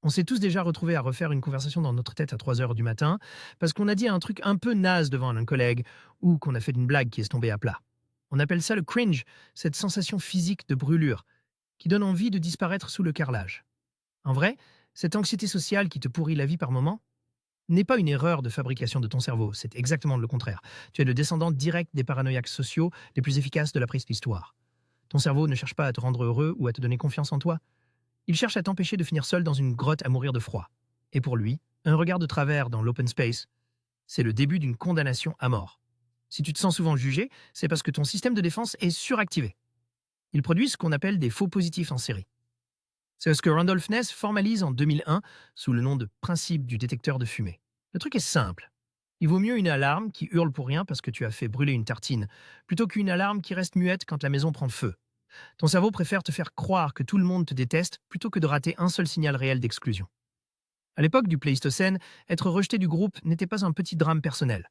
On s'est tous déjà retrouvés à refaire une conversation dans notre tête à 3 heures du matin parce qu'on a dit un truc un peu naze devant un collègue ou qu'on a fait une blague qui est tombée à plat. On appelle ça le cringe, cette sensation physique de brûlure qui donne envie de disparaître sous le carrelage. En vrai, cette anxiété sociale qui te pourrit la vie par moment n'est pas une erreur de fabrication de ton cerveau, c'est exactement le contraire. Tu es le descendant direct des paranoïaques sociaux les plus efficaces de la préhistoire. Ton cerveau ne cherche pas à te rendre heureux ou à te donner confiance en toi. Il cherche à t'empêcher de finir seul dans une grotte à mourir de froid. Et pour lui, un regard de travers dans l'open space, c'est le début d'une condamnation à mort. Si tu te sens souvent jugé, c'est parce que ton système de défense est suractivé. Il produit ce qu'on appelle des faux positifs en série. C'est ce que Randolph Ness formalise en 2001 sous le nom de principe du détecteur de fumée. Le truc est simple. Il vaut mieux une alarme qui hurle pour rien parce que tu as fait brûler une tartine, plutôt qu'une alarme qui reste muette quand la maison prend feu. Ton cerveau préfère te faire croire que tout le monde te déteste plutôt que de rater un seul signal réel d'exclusion. À l'époque du Pléistocène, être rejeté du groupe n'était pas un petit drame personnel.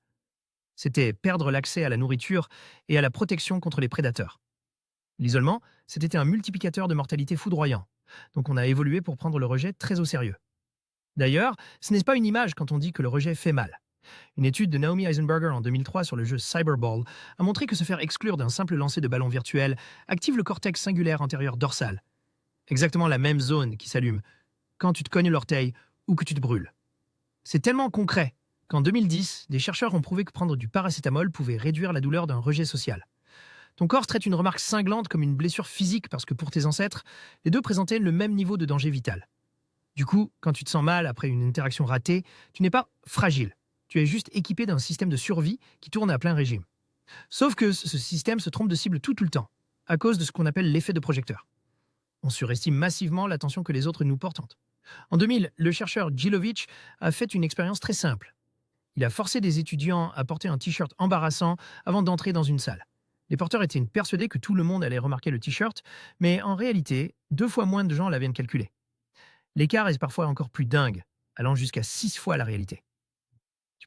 C'était perdre l'accès à la nourriture et à la protection contre les prédateurs. L'isolement, c'était un multiplicateur de mortalité foudroyant, donc on a évolué pour prendre le rejet très au sérieux. D'ailleurs, ce n'est pas une image quand on dit que le rejet fait mal. Une étude de Naomi Eisenberger en 2003 sur le jeu Cyberball a montré que se faire exclure d'un simple lancer de ballon virtuel active le cortex singulaire antérieur dorsal. Exactement la même zone qui s'allume quand tu te cognes l'orteil ou que tu te brûles. C'est tellement concret qu'en 2010, des chercheurs ont prouvé que prendre du paracétamol pouvait réduire la douleur d'un rejet social. Ton corps traite une remarque cinglante comme une blessure physique parce que pour tes ancêtres, les deux présentaient le même niveau de danger vital. Du coup, quand tu te sens mal après une interaction ratée, tu n'es pas fragile. Tu es juste équipé d'un système de survie qui tourne à plein régime. Sauf que ce système se trompe de cible tout le temps, à cause de ce qu'on appelle l'effet de projecteur. On surestime massivement l'attention que les autres nous portent. En 2000, le chercheur Gilovich a fait une expérience très simple. Il a forcé des étudiants à porter un t-shirt embarrassant avant d'entrer dans une salle. Les porteurs étaient persuadés que tout le monde allait remarquer le t-shirt, mais en réalité, 2 fois moins de gens l'avaient calculé. L'écart est parfois encore plus dingue, allant jusqu'à 6 fois la réalité. Tu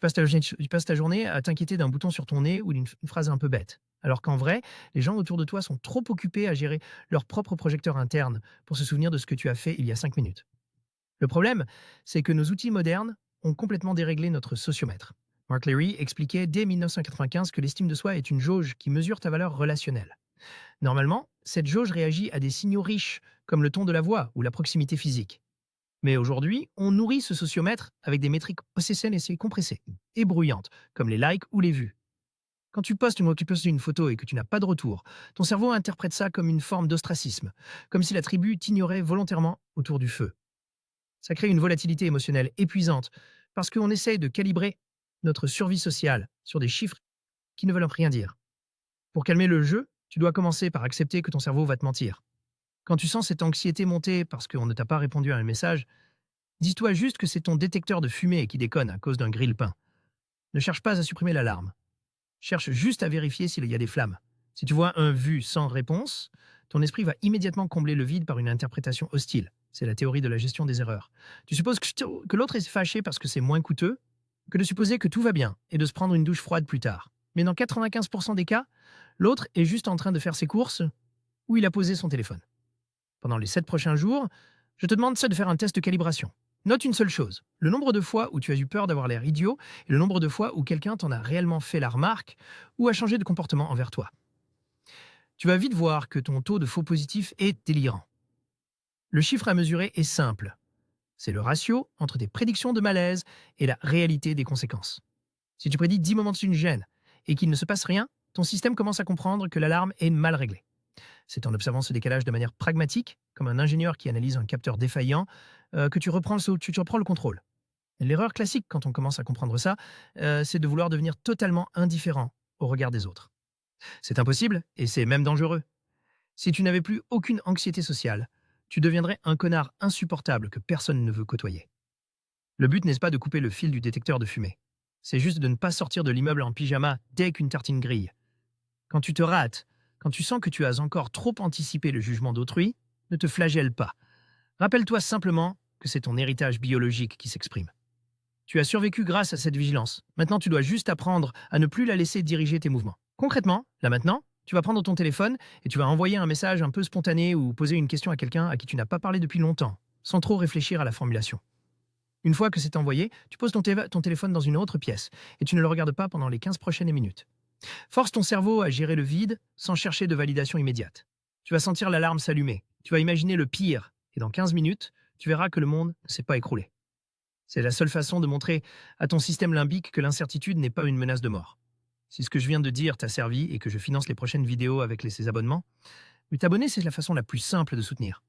passes ta journée à t'inquiéter d'un bouton sur ton nez ou d'une phrase un peu bête. Alors qu'en vrai, les gens autour de toi sont trop occupés à gérer leur propre projecteur interne pour se souvenir de ce que tu as fait il y a 5 minutes. Le problème, c'est que nos outils modernes ont complètement déréglé notre sociomètre. Mark Leary expliquait dès 1995 que l'estime de soi est une jauge qui mesure ta valeur relationnelle. Normalement, cette jauge réagit à des signaux riches, comme le ton de la voix ou la proximité physique. Mais aujourd'hui, on nourrit ce sociomètre avec des métriques possessionnelles et compressées, et bruyantes, comme les likes ou les vues. Quand tu postes une photo et que tu n'as pas de retour, ton cerveau interprète ça comme une forme d'ostracisme, comme si la tribu t'ignorait volontairement autour du feu. Ça crée une volatilité émotionnelle épuisante, parce qu'on essaye de calibrer notre survie sociale sur des chiffres qui ne veulent rien dire. Pour calmer le jeu, tu dois commencer par accepter que ton cerveau va te mentir. Quand tu sens cette anxiété monter parce qu'on ne t'a pas répondu à un message, dis-toi juste que c'est ton détecteur de fumée qui déconne à cause d'un grille-pain. Ne cherche pas à supprimer l'alarme. Cherche juste à vérifier s'il y a des flammes. Si tu vois un vu sans réponse, ton esprit va immédiatement combler le vide par une interprétation hostile. C'est la théorie de la gestion des erreurs. Tu supposes que l'autre est fâché parce que c'est moins coûteux que de supposer que tout va bien et de se prendre une douche froide plus tard. Mais dans 95% des cas, l'autre est juste en train de faire ses courses ou il a posé son téléphone. Pendant les 7 prochains jours, je te demande de faire un test de calibration. Note une seule chose, le nombre de fois où tu as eu peur d'avoir l'air idiot et le nombre de fois où quelqu'un t'en a réellement fait la remarque ou a changé de comportement envers toi. Tu vas vite voir que ton taux de faux positifs est délirant. Le chiffre à mesurer est simple. C'est le ratio entre tes prédictions de malaise et la réalité des conséquences. Si tu prédis 10 moments d'une gêne et qu'il ne se passe rien, ton système commence à comprendre que l'alarme est mal réglée. C'est en observant ce décalage de manière pragmatique, comme un ingénieur qui analyse un capteur défaillant, que tu reprends le contrôle. L'erreur classique quand on commence à comprendre ça, c'est de vouloir devenir totalement indifférent au regard des autres. C'est impossible et c'est même dangereux. Si tu n'avais plus aucune anxiété sociale, tu deviendrais un connard insupportable que personne ne veut côtoyer. Le but n'est pas de couper le fil du détecteur de fumée. C'est juste de ne pas sortir de l'immeuble en pyjama dès qu'une tartine grille. Quand tu te rates, quand tu sens que tu as encore trop anticipé le jugement d'autrui, ne te flagelle pas. Rappelle-toi simplement que c'est ton héritage biologique qui s'exprime. Tu as survécu grâce à cette vigilance. Maintenant, tu dois juste apprendre à ne plus la laisser diriger tes mouvements. Concrètement, là maintenant, tu vas prendre ton téléphone et tu vas envoyer un message un peu spontané ou poser une question à quelqu'un à qui tu n'as pas parlé depuis longtemps. sans trop réfléchir à la formulation. Une fois que c'est envoyé, tu poses ton téléphone dans une autre pièce et tu ne le regardes pas pendant les 15 prochaines minutes. Force ton cerveau à gérer le vide sans chercher de validation immédiate. Tu vas sentir l'alarme s'allumer, tu vas imaginer le pire et dans 15 minutes, tu verras que le monde ne s'est pas écroulé. C'est la seule façon de montrer à ton système limbique que l'incertitude n'est pas une menace de mort. Si ce que je viens de dire t'a servi et que je finance les prochaines vidéos avec ces abonnements, mais t'abonner, c'est la façon la plus simple de soutenir.